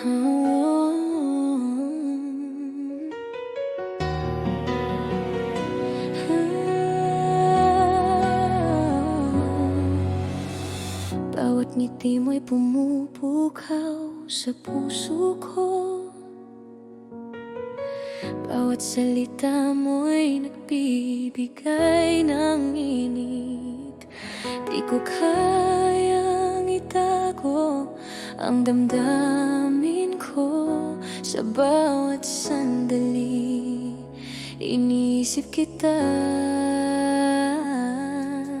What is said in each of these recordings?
Bawat ngiti mo'y pumupukaw sa puso ko. Bawat salita mo'y nagbibigay ng init. Di ko kayang itago ang damdamin ko. Sa bawat sandali, iniisip kita.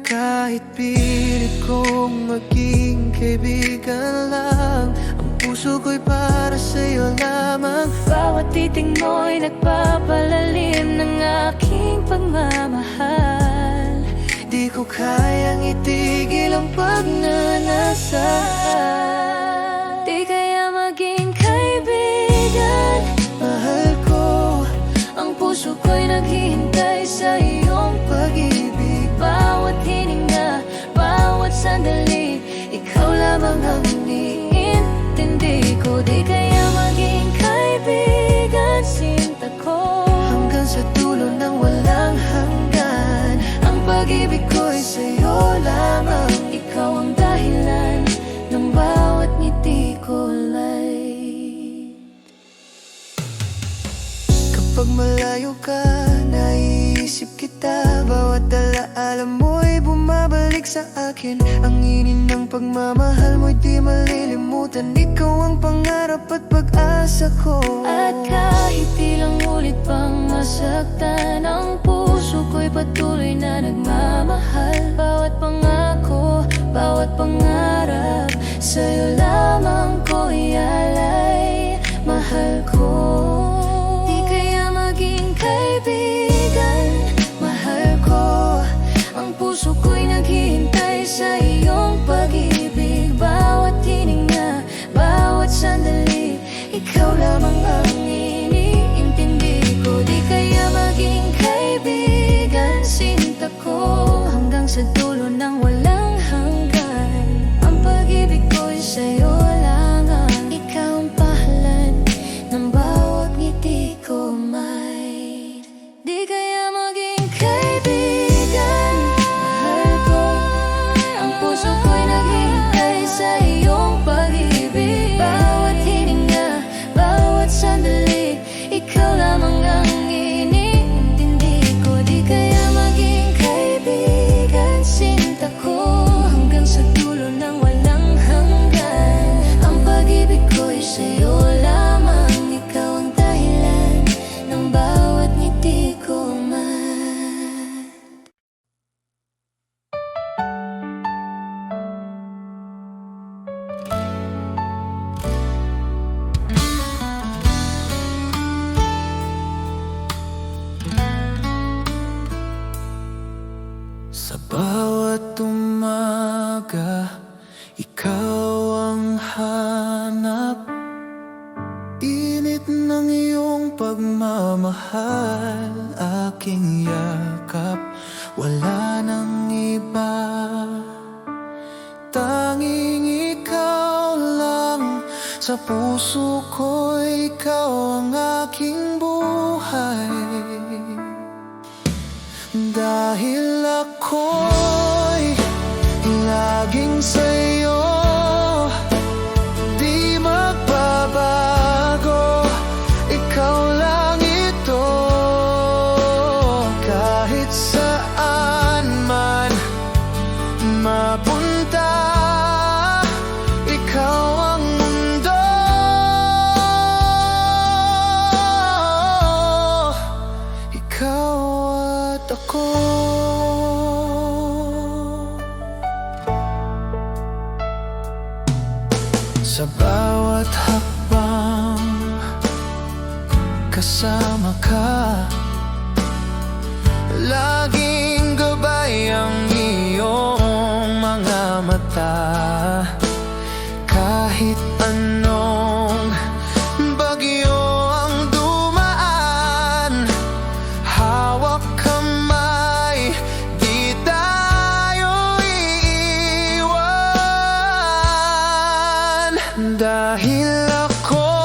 Kahit pilit kong maging kaibigan lang, ang puso ko'y para sa'yo lamang. Bawat titing mo'y nagpapalalim ng aking pagmamahal. Di ko kayang itigil ang pagnanasa. Di kaya maging kaibigan. Mahal ko, Ang puso ko'y naghihintay sa iyong pag-ibig. Bawat hininga, bawat sandali, ikaw lamang ang iniintindi ko. Di kaya maging kaibigan, sinta ko, hanggang sa dulo ng walang hanggan. ang pag-ibig ko'y sa'yo lamang. Ikaw ang dahilan ng bawat ngiti ko, light. Kapag malayo ka, naiisip kita. Bawat alaala mo'y bumabalik sa akin. Ang inin ng pagmamahal mo'y di malilimutan. Ikaw ang pangarap at pag-asa ko. At kahit ilang ulit pang masaktan, ang puso ko'y patuloy na nagmamahal. Bawat pangako, bawat pangarap, sa'yo lamang ko ialay. Mahal ko, di kaya maging kaibigan. Mahal ko, ang puso ko'y naghihintay sa iyong pag-ibig. Bawat hininga, bawat sandali, ikaw lamang ang iniintindi ko. Di kaya maging kaibigan, sinta ko, hanggang sa dulo ng walang hanggan. Ang pag-ibig ko'y sa'yo lamang. Ikaw ang pahalan ng bawat ngiti ko, may. Di kaya maging kaibigan. Mahal ko, ang puso ko'y naghihintay sa iyong pag-ibig. Bawat hininga, bawat sandali, ikaw lamang ang iniintindi ko. Di kaya maging kaibigan, sinta ko, hanggang sa dulo ng walang hanggan. Ang pag-ibig ko'y sa'yo lamang. Ikaw ang dahilan ng bawat ngiti ko, man. Sa bawat umaga, ikaw ang hanap. Init ng iyong pagmamahal, aking yakap. Wala nang iba, tanging ikaw lang. Sa puso ko, ikaw ang aking buhay. Dahil ako'y laging sa'yo, di magbabago. Ikaw lang ito, kahit saan man mapunta. Ikaw ang mundo, ikaw at ako. Sa bawat hakbang, kasama ka. Laging gabay ang iyong mga mata. Kahit anong bagyo ang dumaan, hawak kamay, di tayo iiwan. Dahil ako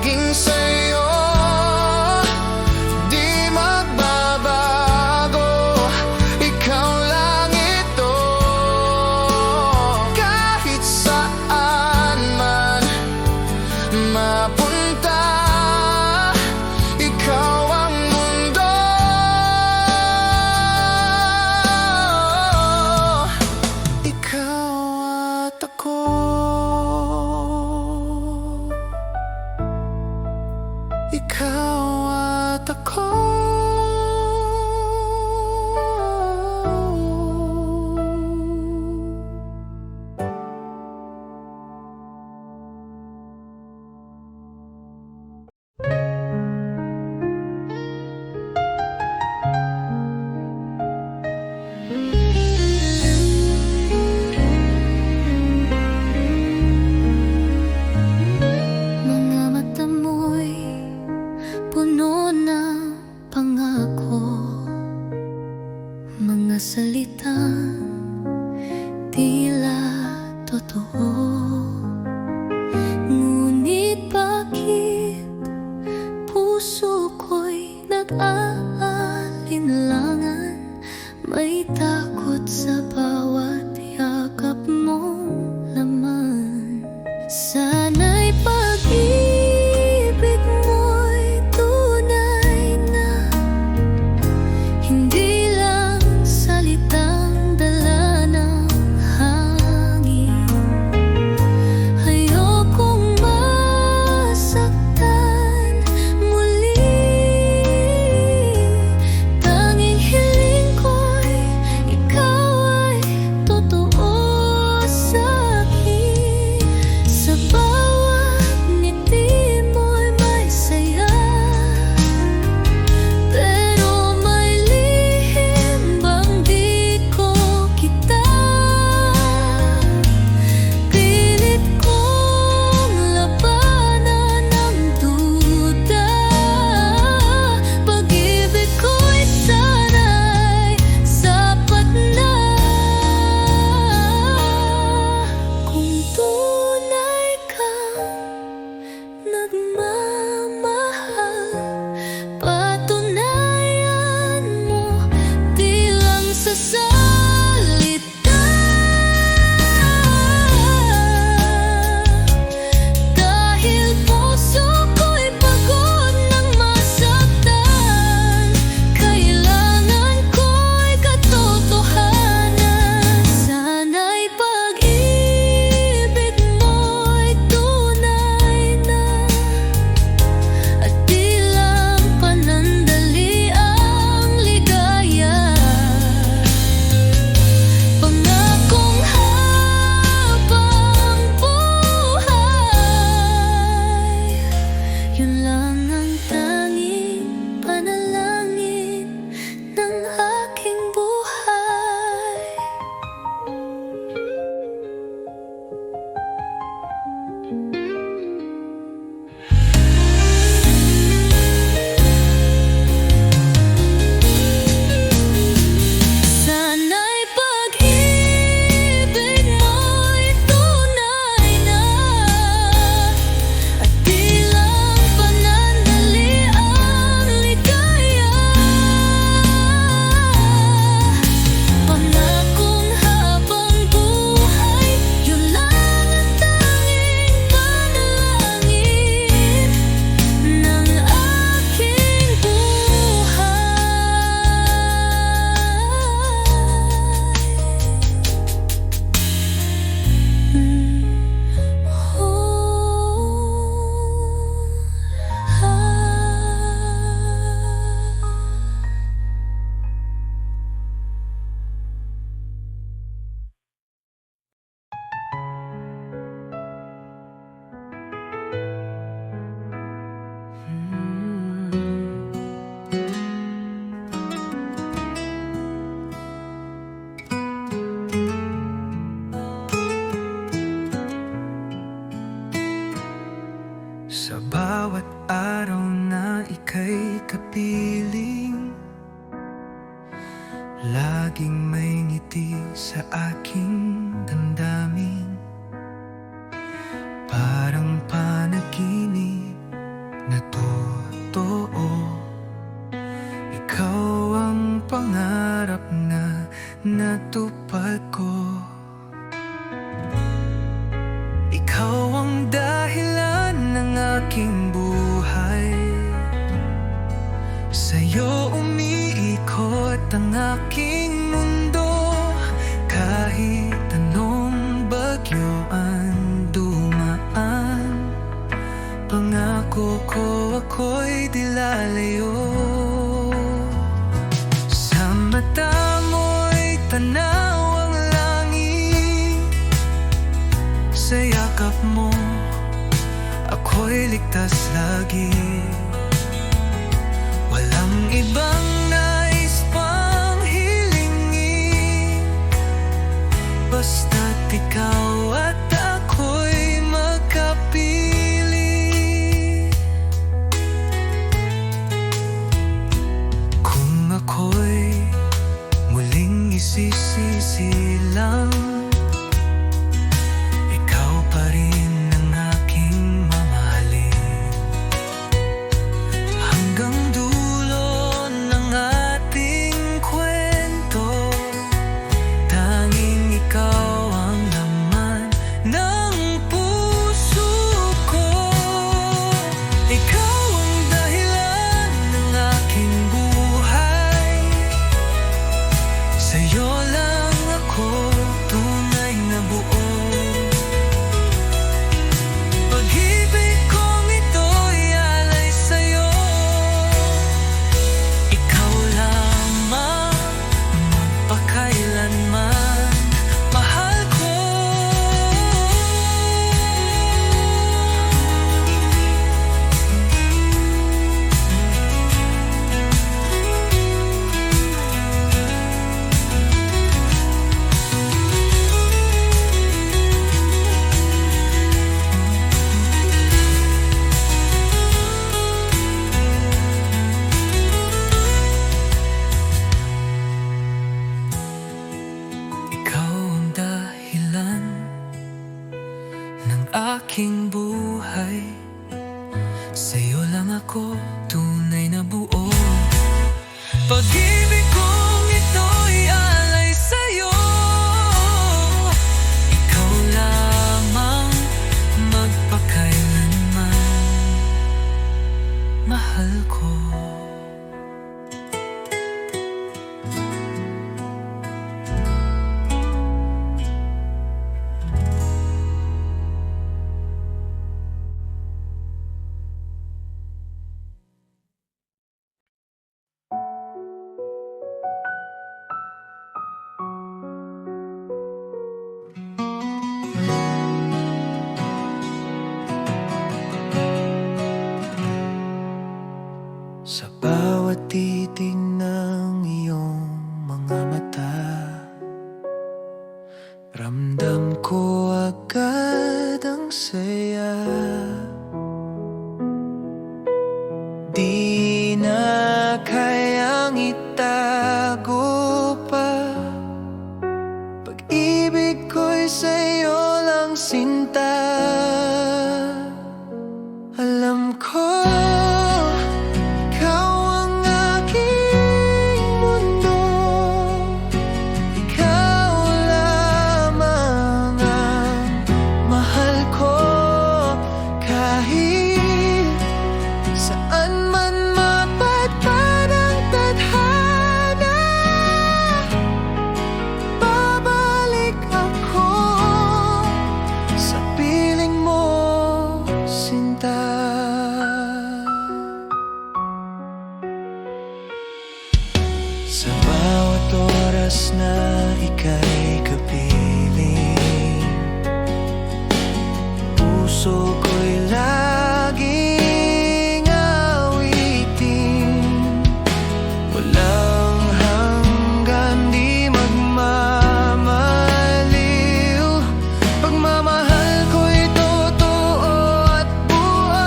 laging sa'yo, di magbabago. Ikaw lang ito, kahit saan man mapunta, ikaw ang mundo. Ikaw at ako, ikaw at ako. Mga mata mo'y puno ng pangako, mga salitang tila totoo. Ngunit bakit puso ko'y nag-aalinlangan? May takot sa bawat yakap mong laman. Sana'y pag-ibig mo'y tunay na, hindi lang salitang dala ng hangin. Ayokong masaktan muli, tanging hiling ko'y ikaw ay totoo sa'kin. Sa bawat ngiti mo'y may saya, pero may lihim bang di ko kita. Pilit kong labanan ang duda, pag-ibig ko'y sana'y sapat na. Kung tunay kang nagmamahal, patunayan mo di lang sa salita. Dahil puso ko'y pagod ng masaktan, kailangan ko'y katotohanan. Sana'y pag-ibig mo'y tunay na, at di lang panandali ang ligaya. Pangakong habang buhay, yun lang ang tanging panalangin ng aking buhay. Sana'y pag-ibig mo'y tunay na, at di lang panandali ang ligaya. Pangakong habang buhay, yun lang ang tanging panalangin ng aking buhay. Sa bawat araw na ika'y kapiling, laging may ngiti sa aking damdamin. Parang panaginip na totoo. Ikaw ang pangarap na natupad ko. Ikaw ang dahilan ng aking buhay. Sa'yo umiikot ang aking mundo. Kahit anong bagyo ang dumaan, pangako ko ako'y di lalayo. Sa mata mo'y tanaw ang langit. Sa yakap mo ako'y ligtas lagi. Walang ibang nais pang hilingin, basta't ikaw at ako'y magkapili. Kung ako'y muling isisisi lang, ikaw pa rin ang aking mamahalin. Hanggang dulo ng ating kwento, tanging ikaw ang laman ng puso ko. Ikaw ang dahilan ng aking buhay. Sa'yo lang ako tunay na buo. Pag-ibig kong ito'y alay sa'yo. Ikaw lamang magpakailanman, mahal ko. Ikaw ang dahilan ng aking buhay. Sa'yo lang ako tunay na buo. Pag-ibig kong ito'y alay sa'yo. Ikaw lamang magpakailanman, mahal ko. Sa bawat titig ng iyong mga mata, ramdam ko agad ang saya. Di na kayang itago pa, pag-ibig ko'y sa'yo lang sinta. Alam ko sa bawat oras na ika'y kapiling, puso ko'y laging awitin. Walang hanggan, di magmamaliw. Pagmamahal ko'y totoo at buo.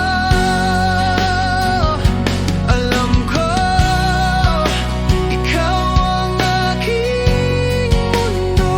Alam ko ikaw ang aking mundo.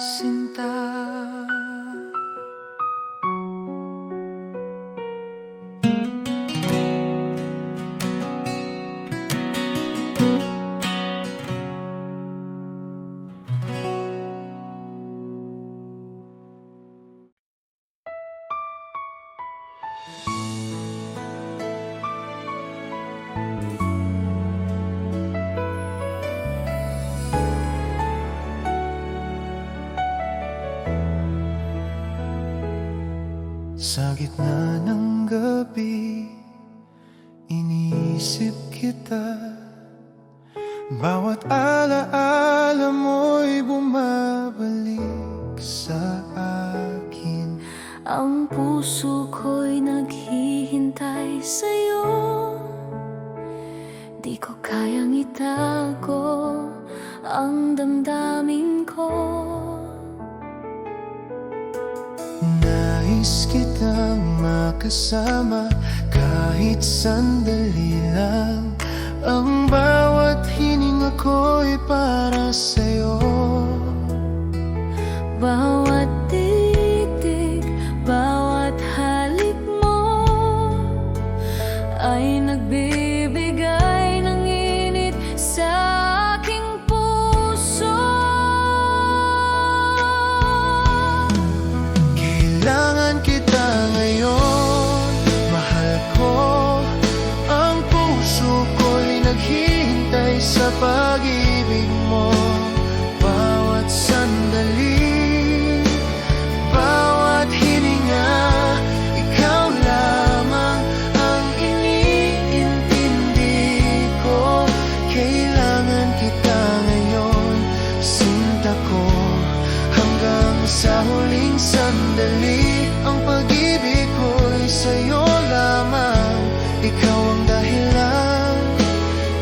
sinta. Sa gitna ng gabi, iniisip kita. Bawat alaala mo'y bumabalik sa akin. Ang puso ko'y naghihintay sa'yo. Di ko kayang itago ang damdamin ko. Nais kitang makasama kahit sandali lang. Ang bawat hininga ko'y para sa'yo. Bawat titig, bawat halik mo ay nagbibigay ng init sa aking puso. Kailangan kita ngayon, mahal ko. Ang puso ko'y naghihintay sa pag-ibig mo. Bawat sandali, bawat hininga, ikaw lamang ang iniintindi ko. Kailangan kita ngayon, sinta ko, hanggang sa huling sandali. Ang pag-ibig ko'y sa'yo lamang, ikaw ang dahilan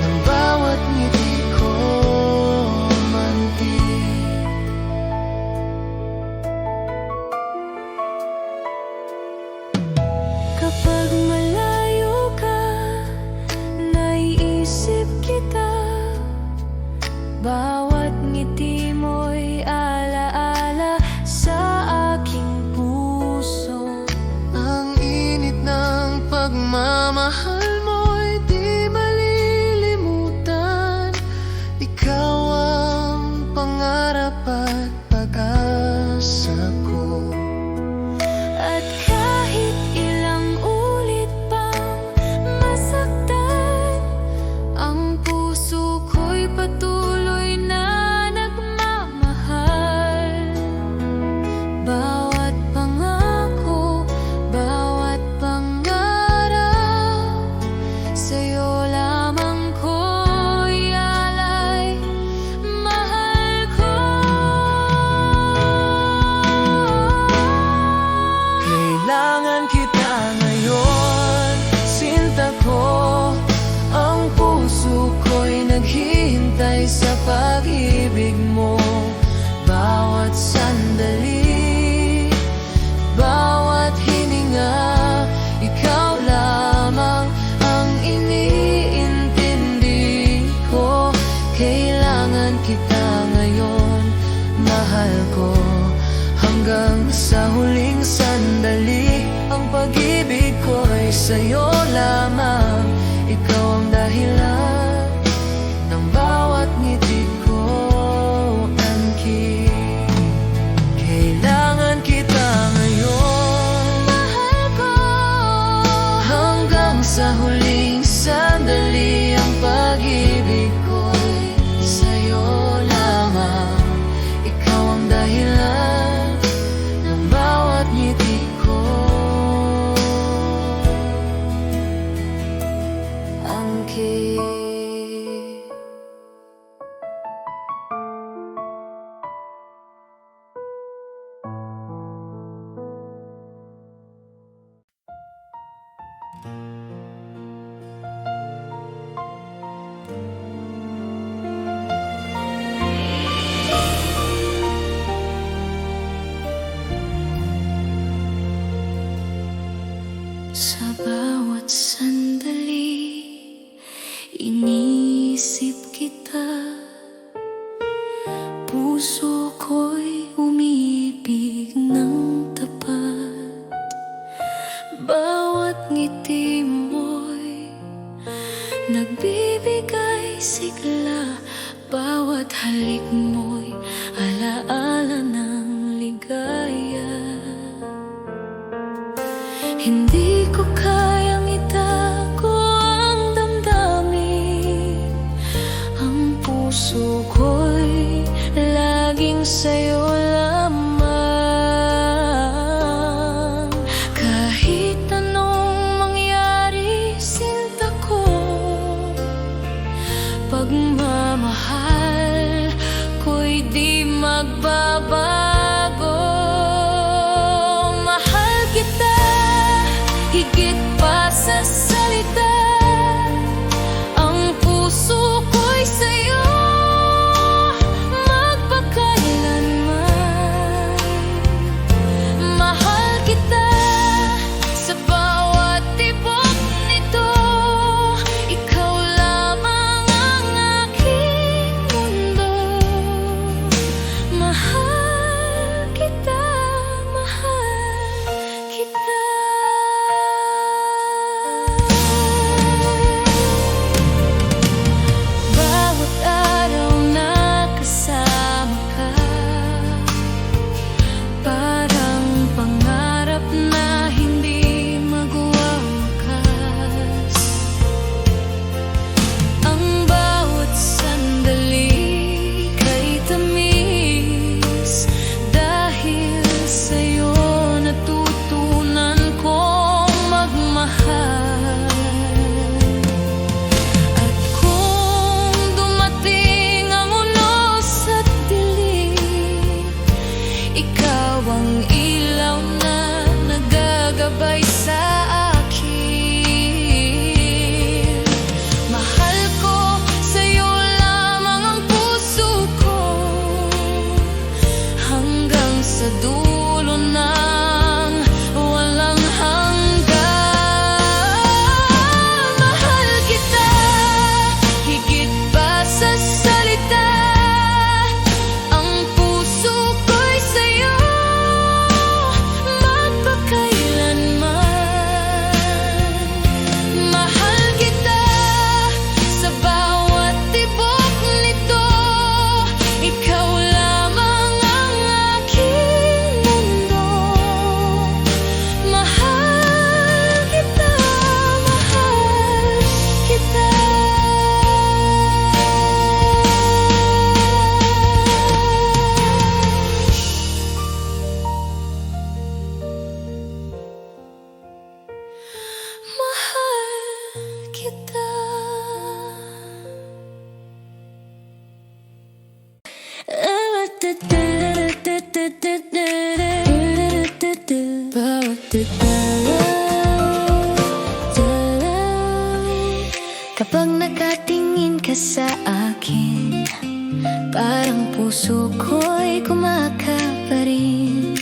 ng bawat ngiti ko mantig. Kapag malayo ka, naiisip kita. Bawat ngiti mo'y alaala sa aking puso. Ang init ng pagmamahal mo'y di malilimutan. Ikaw ang pangarap at pag-asa ko. At kahit ilang ulit pang masaktan, ang puso ko'y patuloy na nagmamahal. Bawat pangako, bawat pangarap, sa'yo lamang ko'y alay, mahal ko. Kailangan kita ngayon, sinta ko. Ang puso ko'y naghihintay sa pag-ibig mo. Bawat sandali, bawat hininga, ikaw lamang ang iniintindi ko. Kailangan kita ngayon, mahal ko, hanggang sa huling sandali. Ang pag-ibig ko'y sa'yo lamang, ikaw ang dahilan ng bawat ngiti ko, angkin. Kailangan kita ngayon, Mahal ko, hanggang sa huling sandali. Ang pag-ibig ko'y sa'yo lamang, ikaw ang dahilan ng bawat ngiti ko, angkin. sa bawat sandali, iniisip kita. Puso ko'y sa dulo ng walang hanggan. Mahal kita higit pa sa salita, ang puso ko'y sa'yo magpakailanman. Mahal kita sa bawat tibok nito, ikaw lamang ang aking mundo. Mahal kita, mahal kita. Mahal kita. Kapag nakatingin ka sa akin, parang puso ko'y kumakapa rin.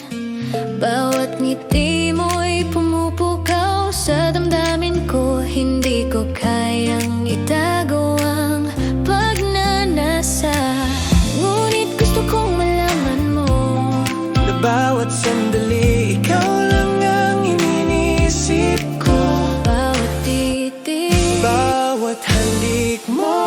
Bawat ngiti mo'y pumupukaw sa damdamin ko. Hindi ko kayang itago ang pagnanasa, ngunit gusto kong malaman mo Na bawat sandali, ikaw lang ang iniisip ko. bawat titig Bawat halik mo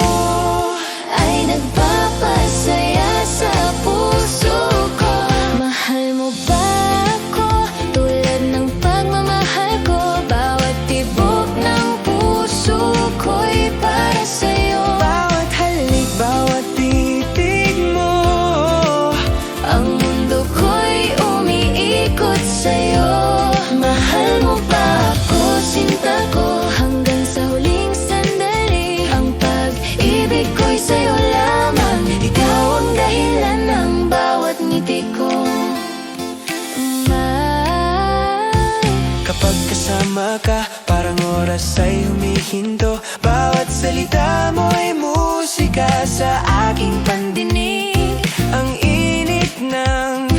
ay nagpapasaya sa puso ko. Mahal mo ba ako tulad ng pagmamahal ko? Bawat tibok ng puso ko'y para sa'yo. bawat halik, bawat titig mo. Ang mundo ko'y umiikot sa'yo. Mahal mo ba ako, sinta ko, hanggang sa huling sandali? Ang pag-ibig ko'y sa'yo lamang. Ikaw ang dahilan ng bawat ngiti ko. Kapag kasama ka, parang oras ay humihinto. Bawat salita mo ay musika sa aking pandinig. Ang init ng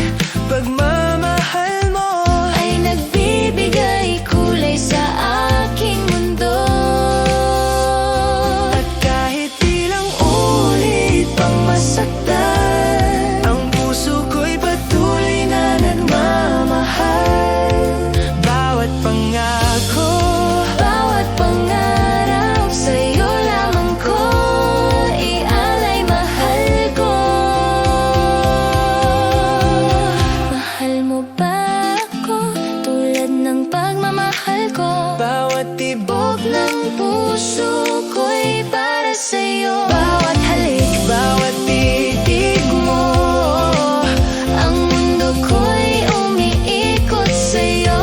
pagmamahal mo Ay nagbibigay kulay sa aking mundo. at kahit ilang ulit pang masaktan, ang puso ko'y patuloy na nagmamahal. Bawat pangako, Bawat pangarap sa'yo lamang ko ialay. Mahal ko. Mahal mo ba ako tulad ng pagmamahal ko? bawat tibok Bog ng puso ko'y para sa'yo. Bawat halik, bawat titig mo. ang mundo ko'y umiikot sa'yo.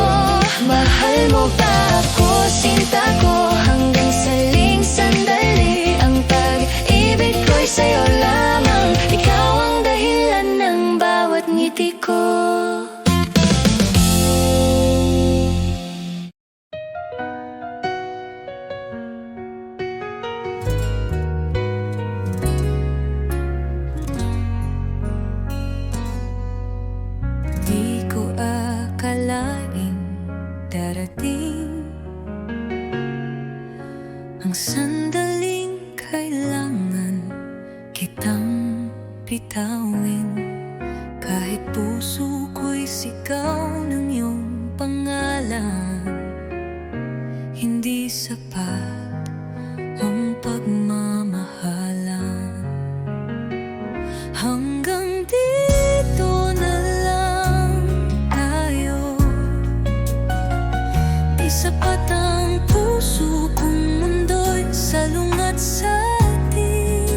Mahal mo ba ako, sinta ko, hanggang sa huling sandali? Ang pag-ibig ko'y sa'yo lamang. Ikaw ang dahilan ng bawat ngiti ko. Di ko akalain darating ang sandaling kailangan kitang bitawin. Kahit puso ko'y sigaw ng iyong pangalan, hindi sapat ang pagmamahalan. Hanggang dito na lang tayo. Di sapat ang puso kung mundo'y salungat sa atin.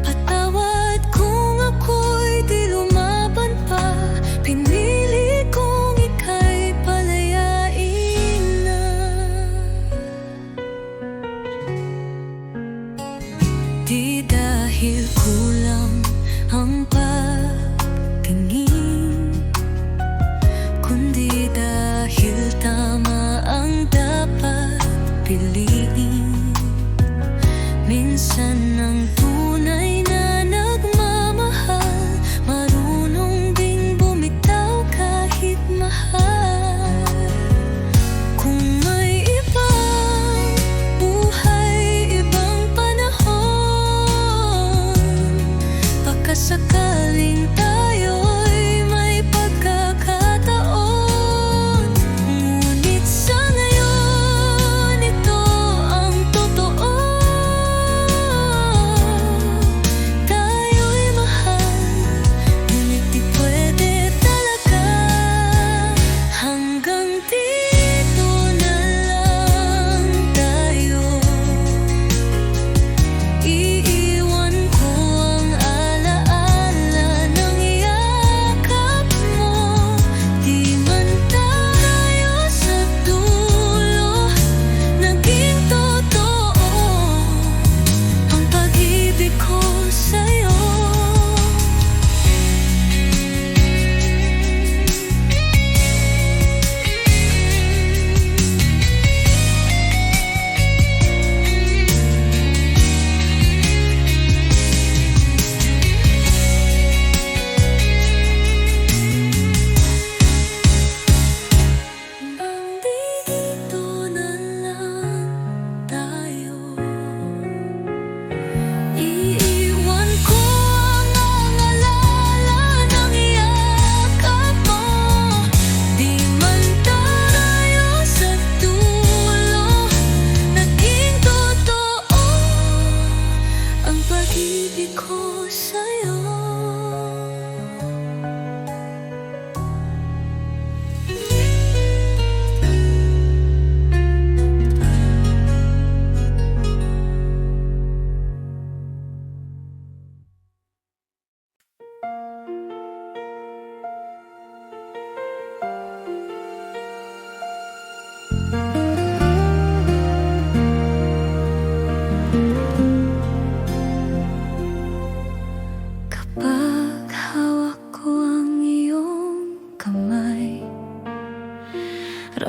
Patawad kung ako'y di lumaban pa. Pinili kong ika'y palayain na.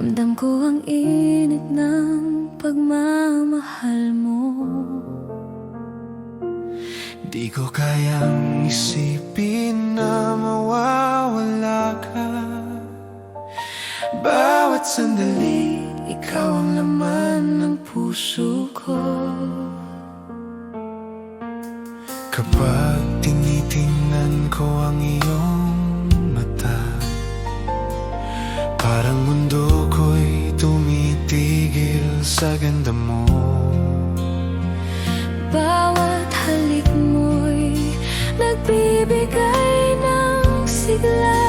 Ramdam ko ang init ng pagmamahal mo. Di ko kayang isipin na mawawala ka. Bawat sandali, ikaw ang laman ng puso ko. Kapag tinitingnan ko ang iyong mata, parang mundo ko'y tumitigil sa ganda mo. Bawat halik mo'y nagbibigay ng sigla.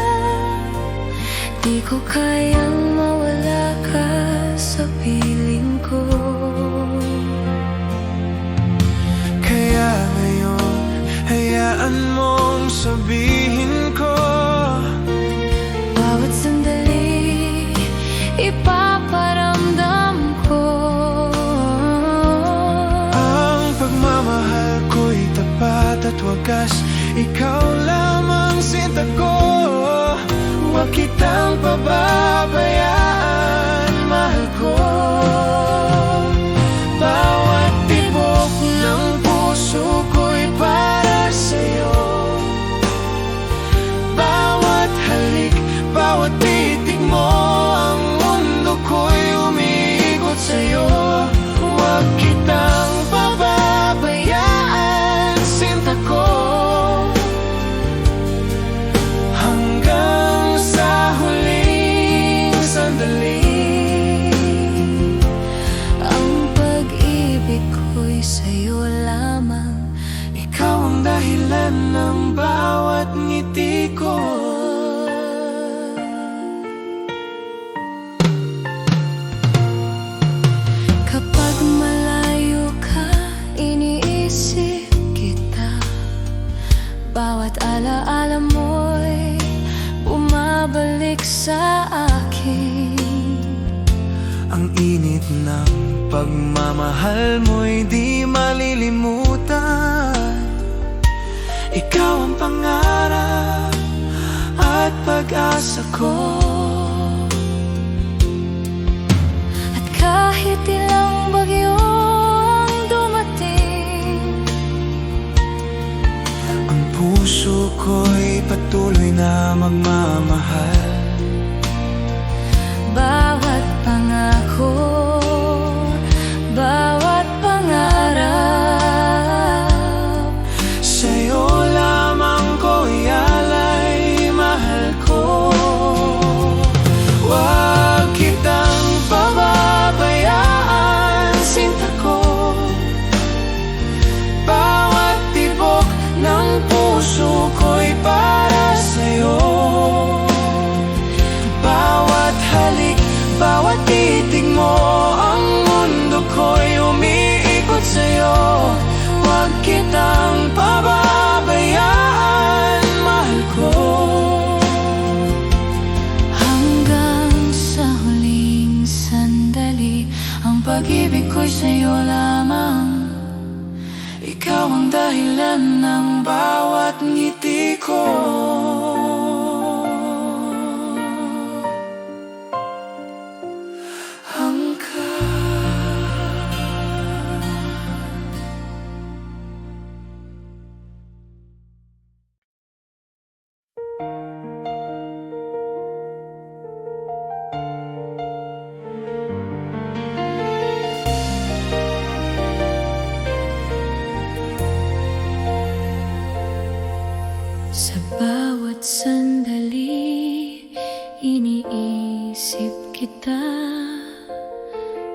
Di ko kayang mawala ka sa piling ko. Kaya ngayon, hayaan mong sabihin ko, Bawat sandali, ipaparamdam ko. ang pagmamahal ko'y tapat at wagas. Ikaw lamang sinta ko. Huwag kitang pababayaan, mahal ko. Bawat tibok ng puso ko'y para sa'yo. Bawat halik, bawat titig mo, ang mundo ko'y umiikot sa'yo. Huwag kitang pababayaan, sinta ko. Hanggang sa huling sandali, Ang pag-ibig ko'y sa'yo lamang. ikaw ang dahilan ng bawat ngiti ko. Kapag malayo ka, iniisip kita. Bawat alaala mo'y bumabalik sa akin. Ang init ng pagmamahal mo'y di malilimutan. Ikaw ang pangarap at pag-asa ko. At kahit ilang bagyo ang dumating, Ang puso ko'y patuloy na magmamahal. bawat pangako, bawat pangarap, Sa'yo lamang ko ialay, mahal ko. Huwag kitang pababayaan, sinta ko. Bawat tibok ng puso ko'y para sa'yo. Bawat halik, bawat titig mo, ang mundo ko'y umiikot sa'yo. Huwag kitang pababayaan, mahal ko. hanggang sa huling sandali. Ang pag-ibig ko'y sa'yo lamang. Ikaw ang dahilan ng bawat ngiti ko. Sa bawat sandali, iniisip kita.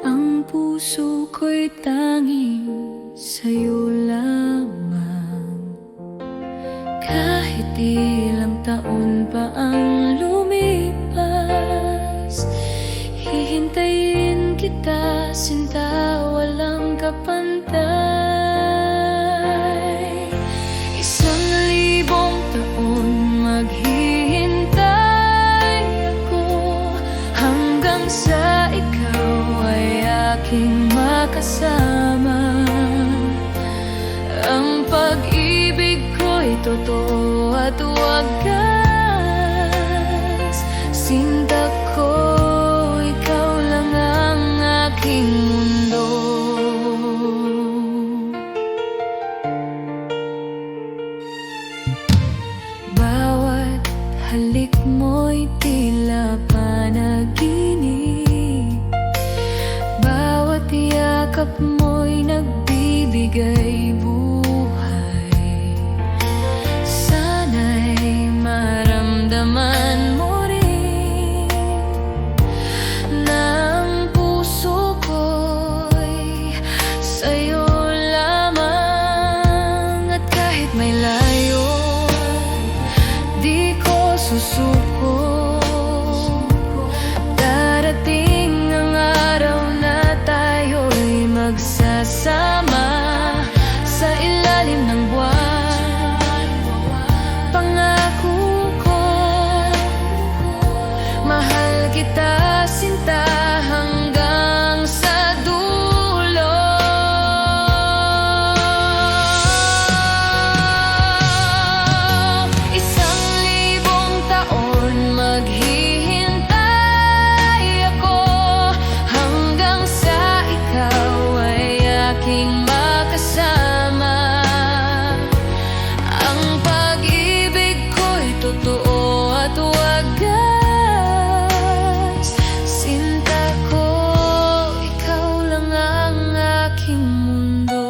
Ang puso ko'y tanging sa'yo lamang. Kahit ilang taon pa ang lumipas, hihintayin kita, sinta, walang kapantay. 1,000 taon maghihintay ako, hanggang sa ikaw ay aking makasama. Ang pag-ibig ko'y totoo at wagas, sinta ko, ikaw mo'y tila panaginip. Bawat yakap mo'y nagbibigay buhay. Sana'y maramdaman mo rin na ang puso ko'y sa'yo lamang. At kahit may layo, di ko susuko. Darating ang araw na tayo'y magsasama sa ilalim ng buwan. Pangako ko, mahal kita sinta hanggang sa dulo. Isang libong taon maghihintay ako hanggang sa ikaw ay aking makasama. Ang pag-ibig ko'y totoo at wagas. Sinta ko, ikaw lang ang aking mundo.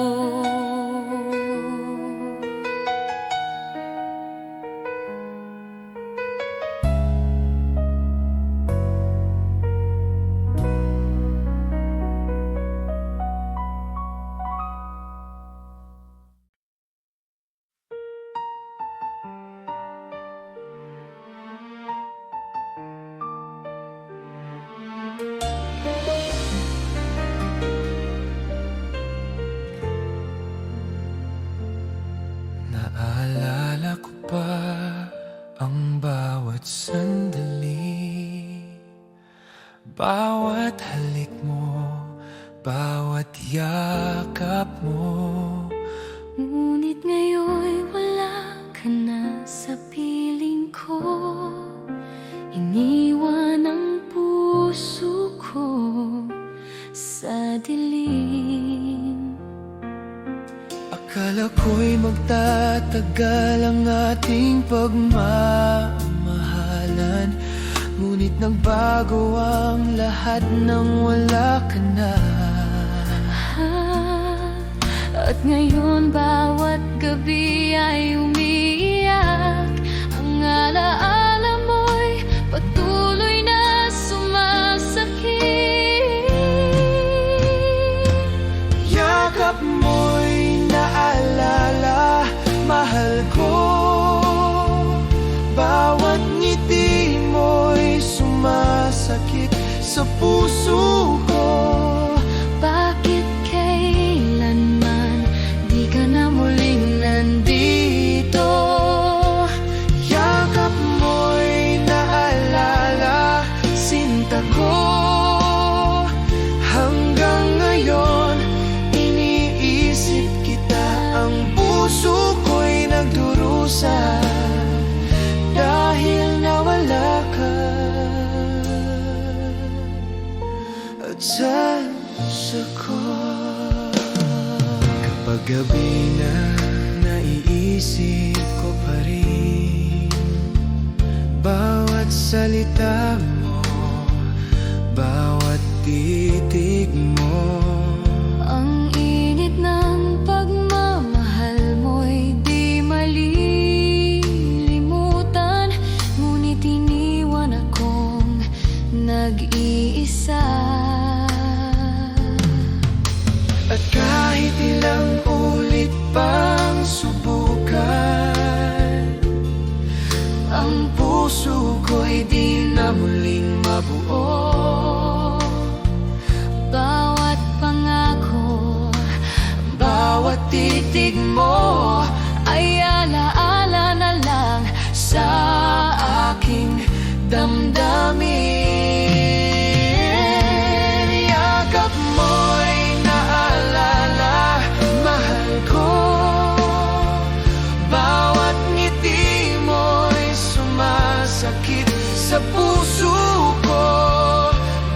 Naalala ko pa ang bawat sandali, bawat halik mo, bawat yakap mo. Ngunit ngayon'y wala ka na sa piling ko. Iniwan ang puso ko sa dilim. Akala ko'y magtatagal ang ating pagmamahalan, ngunit nagbago ang lahat nang wala ka na. At ngayon bawat gabi ay umiiyak. Ang alaala mo'y patuloy na sumasakit. Yakap mo'y naalala, mahal ko. Bawat ngiti mo'y sumasakit sa puso ko. Bakit kailanman di ka na muling nandito? Yakap mo'y naalala, sinta ko. Hanggang ngayon, iniisip kita. Ang puso ko'y nagdurusa dahil nawala ka. At sa puso ko, kapag gabi na naiisip ko pa rin bawat salita mo, bawat titig mo. Ang init ng pagmamahal mo'y di malilimutan. Ngunit iniwan akong nag-iisa. At kahit ilang ulit pang subukan, ang puso ko'y di na muling mabuo. Bawat pangako, Bawat titig mo ay alaala na lang sa aking damdamin. Yakap mo'y naalala, mahal ko. Bawat ngiti mo'y sumasakit sa puso ko.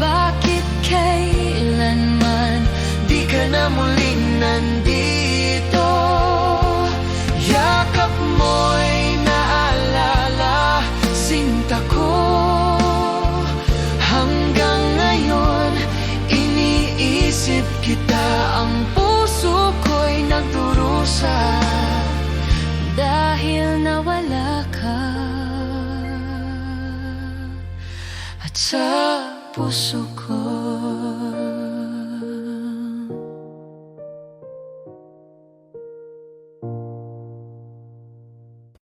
bakit kailanman Di ka na muling nandito. Yakap mo'y naalala, sinta kita. Ang puso ko'y nagdurusa dahil nawala ka. At sa puso ko